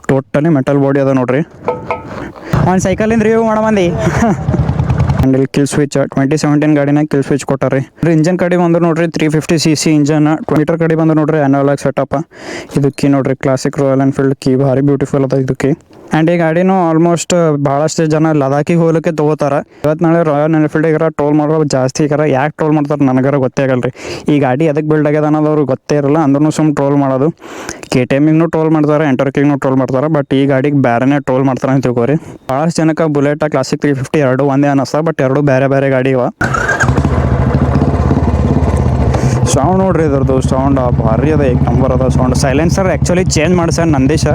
Totally metal body ಅದ ನೋಡ್ರಿ. ಒಂದು ಸೈಕಲಿಂದ ರಿವ್ಯೂ ಮಾಡೋ ಮಂದಿ ಆ್ಯಂಡ್ ಇಲ್ಲಿ ಕಿಲ್ ಸ್ವಿಚ್ 2017 ಗಾಡಿನಾಗ ಕಿಲ್ ಸ್ವಿಚ್ ಕೊಟ್ಟಾರೆ. ಇಂಜನ್ ಕಡೆ ಬಂದು ನೋಡ್ರಿ 350cc ಇಂಜನ್. ಮೀಟರ್ ಕಡೆ ಬಂದು ನೋಡ್ರಿ ಅನಲಾಗ್ ಸೆಟಪ್. ಇದಕ್ಕೆ ನೋಡ್ರಿ ಕ್ಲಾಸಿಕ್ ರಾಯಲ್ ಎನ್ಫೀಲ್ಡ್ ಕೀ ಭಾರಿ ಬ್ಯೂಟಿಫುಲ್ ಅದ ಇದಕ್ಕೆ. ಆ್ಯಂಡ್ ಈ ಗಾಡಿನೂ ಆಲ್ಮೋಸ್ಟ್ ಭಾಳಷ್ಟು ಜನ ಲದಾಖಿಗೆ ಹೋಗ್ಲಿಕ್ಕೆ ತೊಗೋತಾರೆ. ಇವತ್ತು ನಾಳೆ ರಾಯಲ್ ಎನ್ಫೀಲ್ಡಿಗಾರ ಟೋಲ್ ಮಾಡೋರು ಜಾಸ್ತಿ ಈಗಾರ. ಯಾಕೆ ಟೋಲ್ ಮಾಡ್ತಾರೆ ನನಗಾರ ಗೊತ್ತೇ ಆಗಲ್ರಿ. ಈ ಗಾಡಿ ಅದಕ್ಕೆ ಬಿಲ್ಡ್ ಆಗ್ಯದ ಅನ್ನೋದು ಗೊತ್ತೇ ಇರಲ್ಲ, ಅಂದ್ರೂ ಸುಮ್ಮನೆ ಟೋಲ್ ಮಾಡೋದು. KTM ಟೋಲ್ ಮಾಡ್ತಾರೆ, ಎಂಟರ್ಕಿಂಗ್ನು ಟೋಲ್ ಮಾಡ್ತಾರೆ, ಬಟ್ ಈ ಗಾಡಿಗೆ ಬೇರೆನೇ ಟೋಲ್ ಮಾಡ್ತಾರೆ ಅಂತ ತಿಳ್ಕೊರಿ. ಭಾಳಷ್ಟು ಜನಕ್ಕೆ ಬುಲೆಟ್ ಕ್ಲಾಸಿಕ್ 350 ಎರಡು ಒಂದೇ ಅನ್ನಿಸ್ತಾ, ಬಟ್ ಎರಡು ಬೇರೆ ಬೇರೆ ಗಾಡಿ ಇವ. ಸೌಂಡ್ ನೋಡ್ರಿ ಇದ್ರದ್ದು ಸೌಂಡ್ ಭಾರಿ ಅದ, ಏಕ್ ನಂಬರ್ ಅದ ಸೌಂಡ್. ಸೈಲೆನ್ಸರ್ ಆ್ಯಕ್ಚುಲಿ ಚೇಂಜ್ ಮಾಡ್ಸ್ಯಾನ ನಂದೀಶ.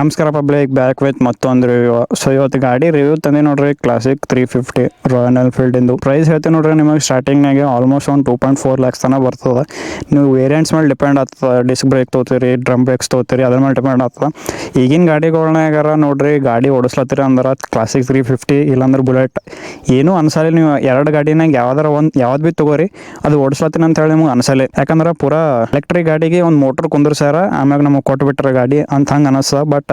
ನಮಸ್ಕಾರ ಪಬ್ಲಿಕ್, ಬ್ಯಾಕ್ ವಿತ್ ಮತ್ತೊಂದು ರಿವ್ಯೂ. ಸೊ ಇವತ್ತು ಗಾಡಿ ರಿವ್ಯೂ ತಂದೆ ನೋಡ್ರಿ ಕ್ಲಾಸಿಕ್ 350 ರಾಯಲ್ ಎನ್ಫೀಲ್ಡಿಂದು. ಪ್ರೈಸ್ ಹೇಳ್ತೀನಿ ನೋಡ್ರಿ ನಿಮಗೆ. ಸ್ಟಾರ್ಟಿಂಗ್ನಾಗೆ ಆಲ್ಮೋಸ್ಟ್ ಒಂದು 2.4 lakhs ತನಕ ಬರ್ತದೆ. ನೀವು ವೇರಿಯಂಟ್ಸ್ ಮೇಲೆ ಡಿಪೆಂಡ್ ಆಗ್ತದೆ. ಡಿಸ್ಕ್ ಬ್ರೇಕ್ ತೊಗೋತೀರಿ, ಡ್ರಮ್ ಬ್ರೇಕ್ಸ್ ತೊಗೋತೀರಿ, ಅದ್ರ ಮೇಲೆ ಡಿಪೆಂಡ್ ಆಗ್ತದೆ. ಈಗಿನ ಗಾಡಿಗಳ್ನಾಗಾರ ನೋಡ್ರಿ ಗಾಡಿ ಓಡಿಸ್ಲತ್ತೀರಿ ಅಂದ್ರೆ ಕ್ಲಾಸಿಕ್ 350 ಇಲ್ಲಾಂದ್ರೆ ಬುಲೆಟ್ ಏನೂ ಅನ್ಸಲ್ಲ. ನೀವು ಎರಡು ಗಾಡಿನಾಗ ಯಾವ್ದು ಭೀ ತೊಗೋರಿ, ಅದು ಓಡಿಸ್ಲತ್ತೀನಿ ಅಂತ ಹೇಳಿ ನಿಮ್ಗೆ ಅನ್ಸಲ್ಲ. ಯಾಕಂದ್ರೆ ಪೂರಾ ಎಲೆಕ್ಟ್ರಿಕ್ ಗಾಡಿಗೆ ಒಂದು ಮೋಟ್ರ್ ಕುಂದ್ರಸ್ಯಾರ, ಆಮ್ಯಾಗ ನಮಗೆ ಕೊಟ್ಬಿಟ್ರೆ ಗಾಡಿ ಅಂತ ಹಂಗೆ ಅನಿಸ್ತದೆ. ಬಟ್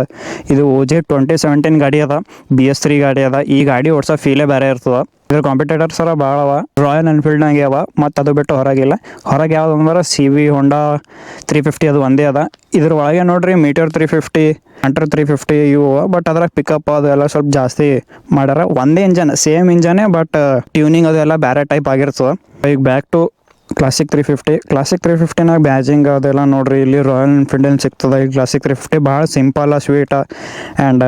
ಇದು OG 2017 ಗಾಡಿ ಅದ, BS3 ಗಾಡಿ ಅದ. ಈ ಗಾಡಿ ಓಡಿಸೋ ಫೀಲೇ ಬೇರೆ ಇರ್ತದೆ. ಇದ್ರ ಕಾಂಪಿಟೇಟರ್ಸ್ ಅರ ಭಾಳ ಅವ. ರಾಯಲ್ ಎನ್ಫೀಲ್ಡ್ನಾಗೆ ಅವ, ಮತ್ತು ಅದು ಬಿಟ್ಟು ಹೊರಗಿಲ್ಲ. ಹೊರಗೆ ಯಾವ್ದು ಅಂದ್ರೆ CV, ಹೋಂಡಾ 350 ಅದು ಒಂದೇ ಅದ. ಇದ್ರ ಒಳಗೆ ನೋಡ್ರಿ ಮೀಟರ್ 350, ಹಂಟರ್ 350 ಇವು. ಬಟ್ ಅದ್ರಾಗ ಪಿಕಪ್ ಅದು ಎಲ್ಲ ಸ್ವಲ್ಪ ಜಾಸ್ತಿ ಮಾಡ್ಯಾರ. ಒಂದೇ ಇಂಜನ್, ಸೇಮ್ ಇಂಜನೇ, ಬಟ್ ಟ್ಯೂನಿಂಗ್ ಅದೆಲ್ಲ ಬೇರೆ ಟೈಪ್ ಆಗಿರ್ತದೆ. ಈಗ ಬ್ಯಾಕ್ ಟು ಕ್ಲಾಸಿಕ್ 350ನಾಗ ಬ್ಯಾಜಿಂಗ್ ಅದೆಲ್ಲ ನೋಡ್ರಿ ಇಲ್ಲಿ ರಾಯಲ್ ಎನ್ಫೀಲ್ಡ್ ಸಿಗ್ತದೆ. ಈ ಕ್ಲಾಸಿಕ್ 350 ಭಾಳ ಸಿಂಪಲ್, ಸ್ವೀಟ ಆ್ಯಂಡ್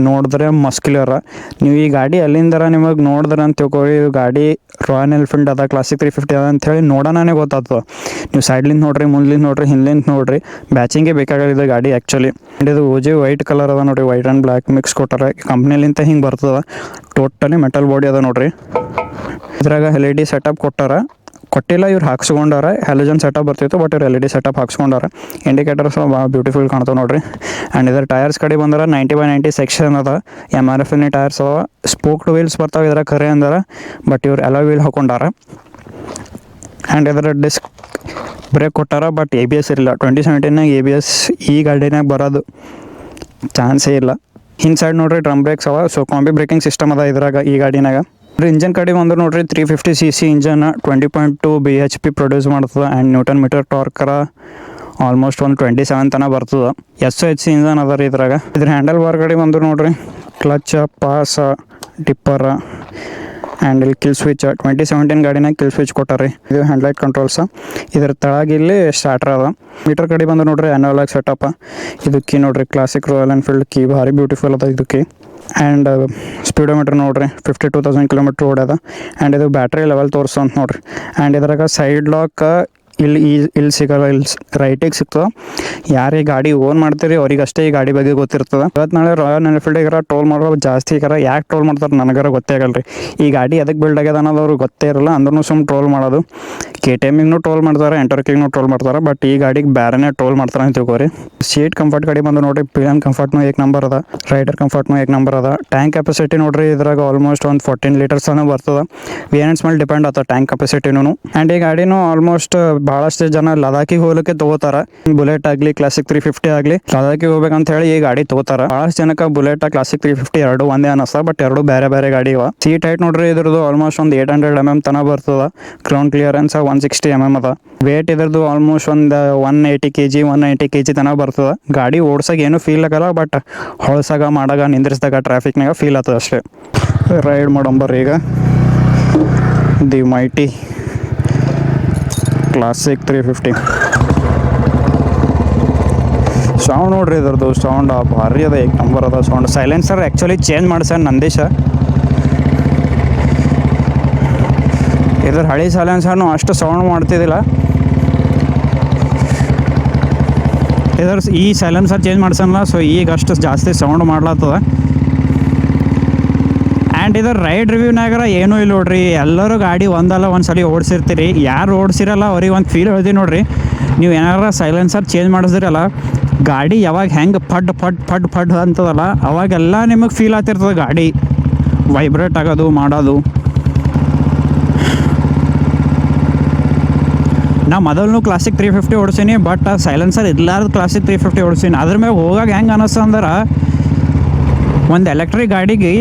ನೋಡಿದ್ರೆ ಮಸ್ಕ್ಯುಲರ. ನೀವು ಈ ಗಾಡಿ ಅಲ್ಲಿಂದರ ನಿಮಗೆ ನೋಡಿದ್ರೆ ಅಂತ ತಿಳ್ಕೊಳ್ಳಿ, ಗಾಡಿ ರಾಯಲ್ ಎನ್ಫೀಲ್ಡ್ ಅದ, ಕ್ಲಾಸಿಕ್ 350 ಅದ ಅಂಥೇಳಿ ನೋಡೋಣನೇ ಗೊತ್ತಾಗ್ತದೆ. ನೀವು ಸೈಡ್ಲಿಂದ ನೋಡ್ರಿ, ಮುಂದ್ಲಿಂದ ನೋಡ್ರಿ, ಹಿಂದ್ಲಿಂದ ನೋಡ್ರಿ, ಬ್ಯಾಚಿಂಗೇ ಬೇಕಾಗಿದ್ದು ಗಾಡಿ ಆ್ಯಕ್ಚುಲಿ. ಆ್ಯಂಡ್ ಇದು OG ವೈಟ್ ಕಲರ್ ಅದ ನೋಡ್ರಿ, ವೈಟ್ ಆ್ಯಂಡ್ ಬ್ಲ್ಯಾಕ್ ಮಿಕ್ಸ್ ಕೊಟ್ಟಾರೆ. ಕಂಪ್ನಿಲಿಂತ ಹಿಂಗೆ ಬರ್ತದೆ. ಟೋಟಲಿ ಮೆಟಲ್ ಬಾಡಿ ಅದ ನೋಡ್ರಿ. ಇದ್ರಾಗ LED ಸೆಟಪ್ ಕೊಟ್ಟಿಲ್ಲ, ಇವ್ರು ಹಾಕ್ಸ್ಕೊಂಡಾರ. ಹ್ಯಾಲೋಜನ್ ಸೆಟಪ್ ಬರ್ತಿತ್ತು, ಬಟ್ ಇವ್ರು LED ಸೆಟಪ್ ಹಾಕ್ಸ್ಕೊಂಡಾರ. ಇಂಡಿಕೇಟರ್ಸ್ ಭಾಳ ಬ್ಯೂಟಿಫುಲ್ ಕಾಣ್ತಾವೆ ನೋಡ್ರಿ. ಆ್ಯಂಡ್ ಇದರ ಟೈರ್ಸ್ ಕಡೆ ಬಂದ್ರೆ 90/90 ಸೆಕ್ಷನ್ ಅದ. MRF ಟೈರ್ಸ್ ಅವ. ಸ್ಪೋಕ್ಡ್ ವೀಲ್ಸ್ ಬರ್ತಾವೆ ಇದ್ರ ಕರೆ ಅಂದ್ರೆ, ಬಟ್ ಇವ್ರು ಎಲ್ಲ ವೀಲ್ ಹಾಕೊಂಡಾರ. ಆ್ಯಂಡ್ ಇದರ ಡಿಸ್ಕ್ ಬ್ರೇಕ್ ಕೊಟ್ಟಾರ, ಬಟ್ ABS ಇರಲಿಲ್ಲ. 2017ನಾಗ ABS ಈ ಗಾಡಿನಾಗ ಬರೋದು ಚಾನ್ಸೇ ಇಲ್ಲ. ಹಿಂದೆ ಸೈಡ್ ನೋಡ್ರಿ ಡ್ರಮ್ ಬ್ರೇಕ್ಸ್ ಅವ. ಸೊ ಕಾಂಬಿ ಬ್ರೇಕಿಂಗ್ ಸಿಸ್ಟಮ್ ಅದ ಇದ್ರಾಗ ಈ ಗಾಡಿನಾಗ. ಇಂಜನ್ ಕಡೆ ಬಂದು ನೋಡ್ರಿ 350cc ಇಂಜನ್, 20.2 bhp ಪ್ರೊಡ್ಯೂಸ್ ಮಾಡ್ತದೆ. ಆ್ಯಂಡ್ ನ್ಯೂಟನ್ ಮೀಟರ್ ಟಾರ್ಕರ ಆಲ್ಮೋಸ್ಟ್ ಒಂದು 27 ತನಕ ಬರ್ತದೆ. SOHC ಇಂಜನ್ ಅದ ರೀ ಇದ್ರಾಗ. ಇದ್ರ ಹ್ಯಾಂಡಲ್ ಬಾರ್ ಕಡೆ ಬಂದು ನೋಡ್ರಿ ಕ್ಲಚ್, ಪಾಸ್, ಟಿಪ್ಪರ್ ಆ್ಯಂಡ್ ಇಲ್ಲಿ ಕಿಲ್ ಸ್ವಿಚ್. 2017 ಗಾಡಿನಾಗ ಕಿಲ್ ಸ್ವಿಚ್ ಕೊಟ್ಟಾರೆ. ಇದು ಹ್ಯಾಂಡ್ಲೈಟ್ ಕಂಟ್ರೋಲ್ಸ್. ಇದ್ರ ತಳಗಿಲ್ಲಿ ಸ್ಟಾರ್ಟರ್ ಅದ. ಮೀಟರ್ ಕಡೆ ಬಂದು ನೋಡ್ರಿ ಅನಲಾಗ್ ಸೆಟಪ್. ಇದಕ್ಕೆ ನೋಡ್ರಿ ಕ್ಲಾಸಿಕ್ ರಾಯಲ್ ಎನ್ಫೀಲ್ಡ್ ಕೀ ಭಾರಿ ಬ್ಯೂಟಿಫುಲ್ ಅದ ಇದಕ್ಕೆ. ಆ್ಯಂಡ್ ಸ್ಪೀಡೋಮೀಟ್ರ್ ನೋಡ್ರಿ 52,000 ಕಿಲೋಮೀಟ್ರ್ ಓಡ್ಯದ. ಆ್ಯಂಡ್ ಇದು ಬ್ಯಾಟ್ರಿ ಲೆವೆಲ್ ತೋರಿಸ್ತಂತ ನೋಡ್ರಿ. ಆ್ಯಂಡ್ ಇದ್ರಾಗ ಸೈಡ್ ಲಾಕ್ ಇಲ್ಲಿ ಸಿಗಲ್ಲ, ಇಲ್ಲಿ ರೈಟಿಗೆ ಸಿಗ್ತದೆ. ಯಾರು ಈ ಗಾಡಿ ಓನ್ ಮಾಡ್ತೀರಿ ಅವ್ರಿಗೆ ಅಷ್ಟೇ ಈ ಗಾಡಿ ಬಗ್ಗೆ ಗೊತ್ತಿರ್ತದೆ. ಇವತ್ತು ನಾಳೆ ರಾಯಲ್ ಎನ್ಫೀಲ್ಡಿಗಾರ ಟೋಲ್ ಮಾಡೋರು ಜಾಸ್ತಿ ಈಗಾರ. ಯಾಕೆ ಟೋಲ್ ಮಾಡ್ತಾರೆ ನನಗಾರ ಗೊತ್ತೇ ಆಗಲ್ರಿ. ಈ ಗಾಡಿ ಅದಕ್ಕೆ ಬಿಲ್ಡ್ ಆಗ್ಯದ ಅನ್ನೋದು ಅವ್ರಿಗೆ ಗೊತ್ತೇ ಇರಲ್ಲ, ಅಂದ್ರೂ ಸುಮ್ಮನೆ ಟೋಲ್ ಮಾಡೋದು. KTM ಟೋಲ್ ಮಾಡ್ತಾರೆ, ಎಂಟರ್ಕಿಂಗ್ನು ಟೋಲ್ ಮಾಡ್ತಾರೆ, ಬಟ್ ಈ ಗಾಡಿಗೆ ಬೇರೆನೇ ಟೋಲ್ ಮಾಡ್ತಾರೆ ಅಂತ ತಿಳ್ಕೊರಿ. ಸೀಟ್ ಕಂಫರ್ಟ್ ಕಡೆ ಬಂದು ನೋಡ್ರಿ PM ಕಂಫರ್ಟ್ನು ಏಕ್ ನಂಬರ್ ಅದ, ರೈಡರ್ ಕಂಫರ್ಟ್ನು ಏಕ್ ನಂಬರ್ ಅದ. ಟ್ಯಾಂಕ್ ಕೆಪಾಸಿಟಿ ನೋಡ್ರಿ ಇದ್ರಾಗ ಆಲ್ಮೋಸ್ಟ್ ಒಂದು 14 ಲೀಟರ್ಸ್ ತನಕ ಬರ್ತದೆ. ವೇರಿಯಂಟ್ಸ್ ಮೇಲೆ ಡಿಪೆಂಡ್ ಆಗ್ತದೆ ಟ್ಯಾಂಕ್ ಕೆಪಾಸಿಟಿನೂ. ಆ್ಯಂಡ್ ಈ ಗಾಡಿನೂ ಆಲ್ಮೋಸ್ಟ್ ಭಾಳಷ್ಟು ಜನ ಲದಾಖಿಗೆ ಹೋಗ್ಲಿಕ್ಕೆ ತೊಗೋತಾರೆ. ಬುಲೆಟ್ ಆಗಲಿ ಕ್ಲಾಸಿಕ್ 350 ಆಗಲಿ ಲದಾಖಿಗೆ ಹೋಗ್ಬೇಕಂತ ಹೇಳಿ ಈ ಗಾಡಿ ತೊಗೋತಾರೆ. ಭಾಳಷ್ಟು ಜನಕ್ಕೆ ಬುಲೆಟ್ ಕ್ಲಾಸಿಕ್ 350 ಎರಡು ಒಂದೇ ಅನ್ನಿಸ್ತಾ, ಬಟ್ ಎರಡು ಬೇರೆ ಬೇರೆ ಗಾಡಿ ಇವ. ಸೀಟ್ ಹೈಟ್ ನೋಡ್ರಿ ಇದ್ರದ್ದು ಆಲ್ಮೋಸ್ಟ್ ಒಂದು 800 mm ತನಕ ಬರ್ತದೆ. ಗ್ರೌಂಡ್ ಕ್ಲಿಯರೆನ್ಸ್ 160 mm ಅದ. ವೇಟ್ ಇದ್ರದ್ದು ಆಲ್ಮೋಸ್ಟ್ ಒಂದು 180 kg 190 kg ತನಕ ಬರ್ತದೆ. ಗಾಡಿ ಓಡ್ಸಾಗ ಏನೂ ಫೀಲ್ ಆಗಲ್ಲ, ಬಟ್ ಹೊಳ್ಸಾಗ ಮಾಡಾಗ ನಿಂದ್ರಿಸಿದಾಗ ಟ್ರಾಫಿಕ್ನಾಗ ಫೀಲ್ ಆಗ್ತದೆ ಅಷ್ಟೇ. ರೈಡ್ ಮಾಡೋಂಬರ್ರಿ ಈಗ ದಿ ಮೈಟಿ ಕ್ಲಾಸಿಕ್ 350. ಸೌಂಡ್ ನೋಡ್ರಿ ಇದ್ರದ್ದು ಸೌಂಡ್ ಭಾರಿ ಅದ, ಏಕ್ ನಂಬರ್ ಅದ ಸೌಂಡ್. ಸೈಲೆನ್ಸರ್ ಆ್ಯಕ್ಚುಲಿ ಚೇಂಜ್ ಮಾಡ್ಸ್ಯಾನ ನಂದೀಶ. ಇದ್ರ ಹಳಿ ಸೈಲೆನ್ಸರ್ನು ಅಷ್ಟು ಸೌಂಡ್ ಮಾಡ್ತಿದ್ದಿಲ್ಲ. ಈ ಸೈಲೆನ್ಸರ್ ಚೇಂಜ್ ಮಾಡ್ಸಲ್ಲ, ಸೊ ಈಗ ಅಷ್ಟು ಜಾಸ್ತಿ ಸೌಂಡ್ ಮಾಡ್ಲತ್ತದ. ಆ್ಯಂಡ್ ಇದರ ರೈಡ್ ರಿವ್ಯೂನಾಗರ ಏನೂ ಇಲ್ಲ ನೋಡ್ರಿ. ಎಲ್ಲರೂ ಗಾಡಿ ಒಂದಲ್ಲ ಒಂದು ಸಲ ಓಡಿಸಿರ್ತೀರಿ. ಯಾರು ಓಡಿಸಿರಲ್ಲ ಅವ್ರಿಗೆ ಒಂದು ಫೀಲ್ ಹೇಳ್ತೀವಿ ನೋಡ್ರಿ. ನೀವು ಏನಾರ ಸೈಲೆನ್ಸರ್ ಚೇಂಜ್ ಮಾಡಿಸಿರಲ್ಲ, ಗಾಡಿ ಯಾವಾಗ ಹೆಂಗೆ ಫಡ್ ಫಡ್ ಫಡ್ ಫಡ್ ಅಂತದಲ್ಲ, ಅವಾಗೆಲ್ಲ ನಿಮಗೆ ಫೀಲ್ ಆಗ್ತಿರ್ತದೆ ಗಾಡಿ. ವೈಬ್ರೇಟ್ ಆಗೋದು ಮಾಡೋದು. ನಾ ಮೊದಲು ಕ್ಲಾಸಿಕ್ 350 ಓಡಿಸೀನಿ, ಬಟ್ ಸೈಲೆನ್ಸರ್ ಇರ್ಲಾರ್ದು ಕ್ಲಾಸಿಕ್ 350 ಓಡಿಸೀನಿ. ಅದ್ರ ಮೇಲೆ ಹೋಗಾಗ ಹೆಂಗೆ ಅನ್ನಿಸ್ತು ಅಂದ್ರೆ, ಒಂದು ಎಲೆಕ್ಟ್ರಿಕ್ ಗಾಡಿಗೆ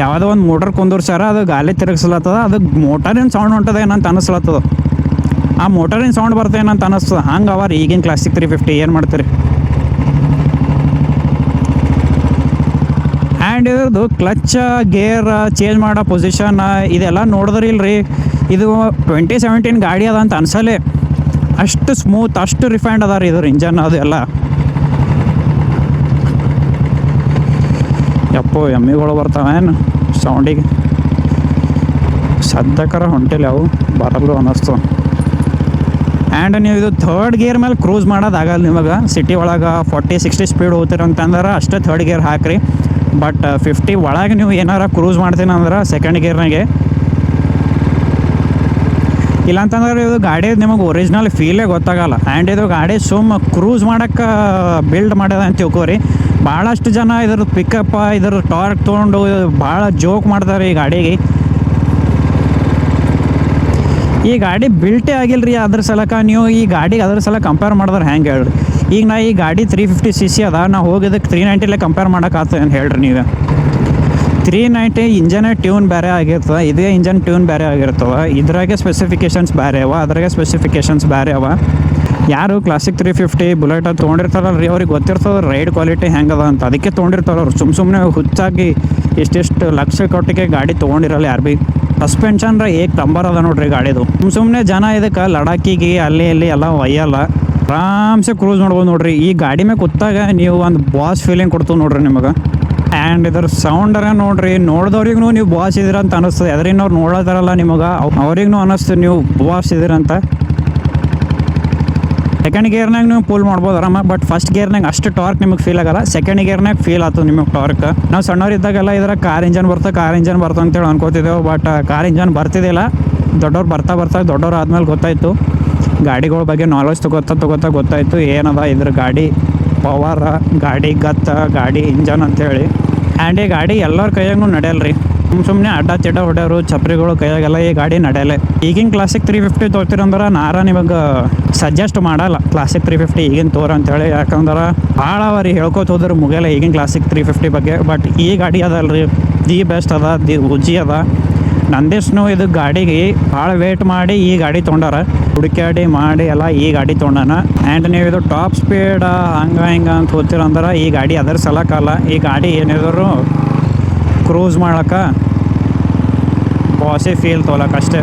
ಯಾವುದೋ ಒಂದು ಮೋಟರ್ ಕುಂದಿರ್ಸ್ಯಾರ, ಅದು ಗಾಳಿ ತಿರುಗಿಸ್ಲತ್ತದ, ಅದು ಮೋಟರಿನ ಸೌಂಡ್ ಹೊಂಟದ ಏನಂತ ಅನ್ನಿಸ್ಲತ್ತದ. ಆ ಮೋಟರಿನ ಸೌಂಡ್ ಬರ್ತೇನಂತ ಅನ್ನಿಸ್ತದೆ. ಹಂಗೆ ಅವ ರೀ ಈಗಿನ ಕ್ಲಾಸಿಕ್ 350. ಏನು ಮಾಡ್ತೀರಿ? ಆ್ಯಂಡ್ ಇದ್ರದ್ದು ಕ್ಲಚ್, ಗೇರ್ ಚೇಂಜ್ ಮಾಡೋ ಪೊಸಿಷನ್ ಇದೆಲ್ಲ ನೋಡಿದ್ರಿ ಇಲ್ರಿ, ಇದು 2017 ಗಾಡಿ ಅದ ಅಂತ ಅನ್ಸಲೇ. ಅಷ್ಟು ಸ್ಮೂತ್, ಅಷ್ಟು ರಿಫೈನ್ಡ್ ಅದ ರೀ ಇದ್ರ ಇಂಜನ್. ಅದು ಎಲ್ಲ ಯಪ್ಪೋ ಎಮ್ಮಿಗಳು ಬರ್ತಾವೇನು ಸೌಂಡಿಗೆ. ಸದ್ಯಕರ ಹೊಂಟಿಲ್ಲ, ಅವು ಬರಲ್ಲು ಅನ್ನಿಸ್ತು. ಆ್ಯಂಡ್ ನೀವು ಇದು ಥರ್ಡ್ ಗೇರ್ ಮೇಲೆ ಕ್ರೂಸ್ ಮಾಡೋದಾಗಲ್ಲ ನಿಮಗೆ. ಸಿಟಿ ಒಳಗೆ 40-60 ಸ್ಪೀಡ್ ಹೋಗ್ತೀರಂತಂದ್ರೆ ಅಷ್ಟೇ ಥರ್ಡ್ ಗೇರ್ ಹಾಕಿರಿ. ಬಟ್ 50 ಒಳಗೆ ನೀವು ಏನಾರ ಕ್ರೂಸ್ ಮಾಡ್ತೀನಿ ಅಂದ್ರೆ ಸೆಕೆಂಡ್ ಗೇರ್ನಾಗೆ. ಇಲ್ಲಾಂತಂದ್ರೆ ಇದು ಗಾಡಿ ನಿಮಗೆ ಒರಿಜಿನಲ್ ಫೀಲೇ ಗೊತ್ತಾಗಲ್ಲ. ಆ್ಯಂಡ್ ಇದು ಗಾಡಿ ಕ್ರೂಸ್ ಮಾಡೋಕ್ಕೆ ಬಿಲ್ಡ್ ಮಾಡ್ಯದ ಅಂತ ತಿಳ್ಕೊರಿ. ಭಾಳಷ್ಟು ಜನ ಇದ್ರ ಪಿಕಪ್, ಇದ್ರ ಟಾರ್ಕ್ ತೊಗೊಂಡು ಭಾಳ ಜೋಕ್ ಮಾಡ್ತಾರೆ ಈ ಗಾಡಿಗೆ. ಈ ಗಾಡಿ ಬಿಲ್ಟೇ ಆಗಿಲ್ಲ ರೀ ಅದ್ರ ಸಲಕ. ನೀವು ಈ ಗಾಡಿಗೆ ಅದ್ರ ಸಲ ಕಂಪೇರ್ ಮಾಡಿದ್ರೆ ಹೆಂಗೆ ಹೇಳ್ರಿ? ಈಗ ನಾ ಈ ಗಾಡಿ 350cc ಅದ, ನಾ ಹೋಗಿದ್ದಕ್ಕೆ 390 ಕಂಪೇರ್ ಮಾಡೋಕ್ಕಾಗ್ತದೆ ಅಂತ ಹೇಳ್ರಿ ನೀವು. 390 ಇಂಜನೇ ಟ್ಯೂನ್ ಬೇರೆ ಆಗಿರ್ತದೆ, ಇದೇ ಇಂಜನ್ ಟ್ಯೂನ್ ಬೇರೆ ಆಗಿರ್ತವೆ. ಇದ್ರಾಗೆ ಸ್ಪೆಸಿಫಿಕೇಷನ್ಸ್ ಬೇರೆ ಅವ, ಅದ್ರಾಗೆ ಸ್ಪೆಸಿಫಿಕೇಷನ್ಸ್ ಬೇರೆ ಅವ. ಯಾರು ಕ್ಲಾಸಿಕ್ 350 ಬುಲೆಟ್ ಅದು ತೊಗೊಂಡಿರ್ತಾರಲ್ಲ ರೀ, ಅವ್ರಿಗೆ ಗೊತ್ತಿರ್ತದೆ ರೈಡ್ ಕ್ವಾಲಿಟಿ ಹೆಂಗದ ಅಂತ. ಅದಕ್ಕೆ ತೊಗೊಂಡಿರ್ತಾರೆ ಅವ್ರು. ಸುಮ್ಮನೆ ಹುಚ್ಚಾಗಿ ಇಷ್ಟಿಷ್ಟು ಲಕ್ಷ ಕೊಟ್ಟಿಗೆ ಗಾಡಿ ತೊಗೊಂಡಿರಲ್ಲ ಯಾರು ಭೀ. ಸಸ್ಪೆನ್ಷನ್ ಏಕ್ ನಂಬರ್ ಅದ ನೋಡ್ರಿ ಗಾಡಿದು. ಸುಮ್ಮನೆ ಜನ ಇದಕ್ಕೆ ಲಡಾಖಿಗೆ ಅಲ್ಲಿ ಇಲ್ಲಿ ಎಲ್ಲ ಒಯ್ಯಲ್ಲ, ಆರಾಮ್ಸೆ ಕ್ರೂಸ್ ಮಾಡ್ಬೋದು ನೋಡ್ರಿ. ಈ ಗಾಡಿ ಮೇಲೆ ಕೂತಾಗ ನೀವು ಒಂದು ಬಾಸ್ ಫೀಲಿಂಗ್ ಕೊಡ್ತೀವಿ ನೋಡ್ರಿ ನಿಮಗೆ. ಆ್ಯಂಡ್ ಇದ್ರ ಸೌಂಡರ ನೋಡ್ರಿ, ನೋಡಿದವ್ರಿಗೂ ನೀವು ಬಾಸ್ ಇದ್ದೀರ ಅಂತ ಅನ್ನಿಸ್ತದೆ. ಎದ್ರಿನವ್ರು ನೋಡೋದಾರಲ್ಲ ನಿಮಗೆ, ಅವ್ರಿಗೂ ಅನ್ನಿಸ್ತದೆ ನೀವು ಬಾಸ್ ಇದ್ದೀರಂತ. ಸೆಕೆಂಡ್ ಗೇರ್ನಾಗ ನೀವು ಪೂಲ್ ಮಾಡ್ಬೋದು ಆರಾಮ, ಬಟ್ ಫಸ್ಟ್ ಗೇರ್ನಾಗ ಅಷ್ಟು ಟಾರ್ಕ್ ನಿಮಗೆ ಫೀಲ್ ಆಗಲ್ಲ. ಸೆಕೆಂಡ್ ಗೇರ್ನಾಗ ಫೀಲ್ ಆಗ್ತದೆ ನಿಮಗೆ ಟಾರ್ಕ್. ನಾವು ಸಣ್ಣವ್ರಿದ್ದಾಗೆಲ್ಲ ಇದ್ರ ಕಾರ್ ಇಂಜನ್ ಬರ್ತದೆ ಅಂತೇಳಿ ಅನ್ಕೋತಿದ್ದೆವು. ಬಟ್ ಕಾರ್ ಇಂಜನ್ ಬರ್ತಿದ್ದಿಲ್ಲ. ದೊಡ್ಡವ್ರು ಬರ್ತಾ ದೊಡ್ಡವ್ರು ಆದ್ಮೇಲೆ ಗೊತ್ತಾಯಿತು, ಗಾಡಿಗಳ ಬಗ್ಗೆ ನಾಲೆಜ್ ಗೊತ್ತಾಯಿತು ಏನದ ಇದ್ರ ಗಾಡಿ ಪವರ್, ಗಾಡಿ ಗತ್ತ, ಗಾಡಿ ಇಂಜನ್ ಅಂತೇಳಿ. ಆ್ಯಂಡ್ ಈ ಗಾಡಿ ಎಲ್ಲರ ಕೈಯಾಗೂ ನಡೆಯಲ್ರಿ. ಸುಮ್ಮನೆ ಅಡ್ಡ ತಿಡ್ಡ ಹೊಡೆಯೋರು ಚಪ್ರಿಗಳು ಕೈಯಾಗೆಲ್ಲ ಈ ಗಾಡಿ ನಡೆಯಲ್ಲ. ಈಗಿನ ಕ್ಲಾಸಿಕ್ 350 ತೊಗೊತೀರಂದ್ರೆ ನಾರ ನಿಮಗೆ ಸಜೆಸ್ಟ್ ಮಾಡಲ್ಲ ಕ್ಲಾಸಿಕ್ 350 ಈಗಿನ ತೋರ ಅಂತೇಳಿ. ಯಾಕಂದ್ರೆ ಭಾಳ ಅವರಿ ಹೇಳ್ಕೊತ ಹೋದ್ರೆ ಮುಗಿಯಲ್ಲ ಈಗಿನ ಕ್ಲಾಸಿಕ್ 350 ಬಗ್ಗೆ. ಬಟ್ ಈ ಗಾಡಿ ಅದಲ್ರಿ, ದಿ ಬೆಸ್ಟ್ ಅದ, ದಿ ಉಜ್ಜಿ ಅದ. ನಂದೇಶ್ನು ಇದು ಗಾಡಿಗೆ ಭಾಳ ವೇಟ್ ಮಾಡಿ ಈ ಗಾಡಿ ತೊಗೊಂಡಾರ, ಹುಡುಕಾಡಿ ಮಾಡಿ ಎಲ್ಲ ಈ ಗಾಡಿ ತೊಗೊಂಡಾನ. ಆ್ಯಂಡ್ ನೀವು ಇದು ಟಾಪ್ ಸ್ಪೀಡ್ ಹಿಂಗೆ ಅಂತ ಹೋಗ್ತೀರಂದ್ರೆ ಈ ಗಾಡಿ ಅದರ ಸಲಕ್ಕಲ್ಲ. ಈ ಗಾಡಿ ಏನಿದ್ರು ಕ್ರೂಸ್ ಮಾಡೋಕೆ ಬಾಸೇ ಫೀಲ್ ತೊಗೊಳಕ್ಕೆ ಅಷ್ಟೇ.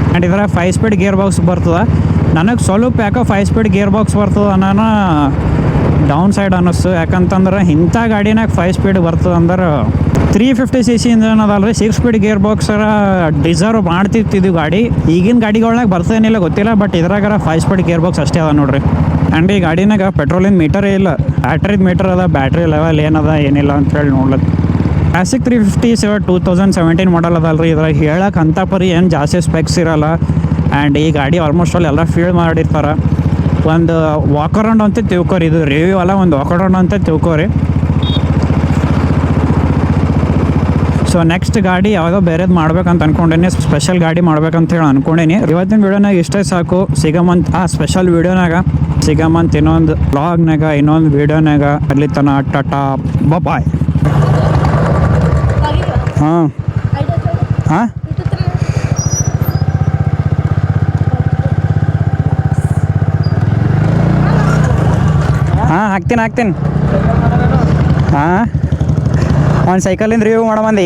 ಆ್ಯಂಡ್ ಇದರ 5 ಸ್ಪೀಡ್ ಗೇರ್ ಬಾಕ್ಸ್ ಬರ್ತದೆ. ನನಗೆ ಸ್ವಲ್ಪ ಯಾಕೋ 5 ಸ್ಪೀಡ್ ಗೇರ್ ಬಾಕ್ಸ್ ಬರ್ತದೆ ಅನ್ನೋಣ ಡೌನ್ ಸೈಡ್ ಅನ್ನಿಸ್ತು. ಯಾಕಂತಂದ್ರೆ ಇಂಥ ಗಾಡಿನಾಗ 5 ಸ್ಪೀಡ್ ಬರ್ತದೆ ಅಂದ್ರೆ 350cc ಇಂಜನ್ ಅದಲ್ರಿ, 6 ಸ್ಪೀಡ್ ಗೇರ್ ಬಾಕ್ಸರ ಡಿಸರ್ವ್ ಮಾಡ್ತಿರ್ತಿದ್ವಿ ಗಾಡಿ. ಈಗಿನ ಗಾಡಿಗಳ್ನಾಗ ಬರ್ತೇನಿಲ್ಲ ಗೊತ್ತಿಲ್ಲ, ಬಟ್ ಇದ್ರಾಗಾರ 5 ಸ್ಪೀಡ್ ಗೇರ್ ಬಾಕ್ಸ್ ಅಷ್ಟೇ ಅದ ನೋಡ್ರಿ. ಆ್ಯಂಡ್ ಈ ಗಾಡಿನಾಗ ಪೆಟ್ರೋಲಿನ ಮೀಟರೇ ಇಲ್ಲ, ಬ್ಯಾಟ್ರಿದ ಮೀಟರ್ ಅದ. ಬ್ಯಾಟ್ರಿ ಲೆವೆಲ್ ಏನದ ಏನಿಲ್ಲ ಅಂತೇಳಿ ನೋಡ್ಲಕ್ಕೆ. ಕ್ಲಾಸಿಕ್ 350 2017 ಮಾಡಲ್ ಅದಲ್ರಿ, ಇದ್ರಾಗ ಹೇಳಕ್ಕೆ ಅಂಥ ಪರಿ ಏನು ಜಾಸ್ತಿ ಸ್ಪೆಕ್ಸ್ ಇರೋಲ್ಲ. ಆ್ಯಂಡ್ ಈ ಗಾಡಿ ಆಲ್ಮೋಸ್ಟ್ ಅಲ್ಲಿ ಎಲ್ಲ ಫೀಲ್ ಮಾಡಿರ್ತಾರೆ. ಒಂದು ವಾಕ್ ಅರೌಂಡ್ ಅಂತ ತಿಳ್ಕೊರಿ, ಇದು ರಿವ್ಯೂ ಅಲ್ಲ, ಒಂದು ವಾಕ್ ಅರೌಂಡ್ ಅಂತ ತಿಳ್ಕೊರಿ. ಸೊ ನೆಕ್ಸ್ಟ್ ಗಾಡಿ ಯಾವುದೋ ಬೇರೆದು ಮಾಡ್ಬೇಕಂತ ಅಂದ್ಕೊಂಡೇನಿ, ಸ್ಪೆಷಲ್ ಗಾಡಿ ಮಾಡ್ಬೇಕಂತ ಹೇಳಿ ಅಂದ್ಕೊಂಡೇನಿ. ಇವತ್ತಿನ ವೀಡಿಯೋನಾಗ ಇಷ್ಟೇ ಸಾಕು. ಸಿಗಮಂತ್ ಸ್ಪೆಷಲ್ ವೀಡಿಯೋನಾಗ ಸಿಗಮಂತ್ ಇನ್ನೊಂದು ಬ್ಲಾಗ್ನಾಗ ಇನ್ನೊಂದು ವೀಡಿಯೋನಾಗ. ಅಲ್ಲಿ ತನ ಟಾಟಾ ಬಾಯ್. ಹಾಂ ಹಾಂ ಹಾಕ್ತೀನಿ ಹಾಂ ಒಂದು ಸೈಕಲಿಂದ ರಿವ್ಯೂ ಮಾಡೋ ಮಂದಿ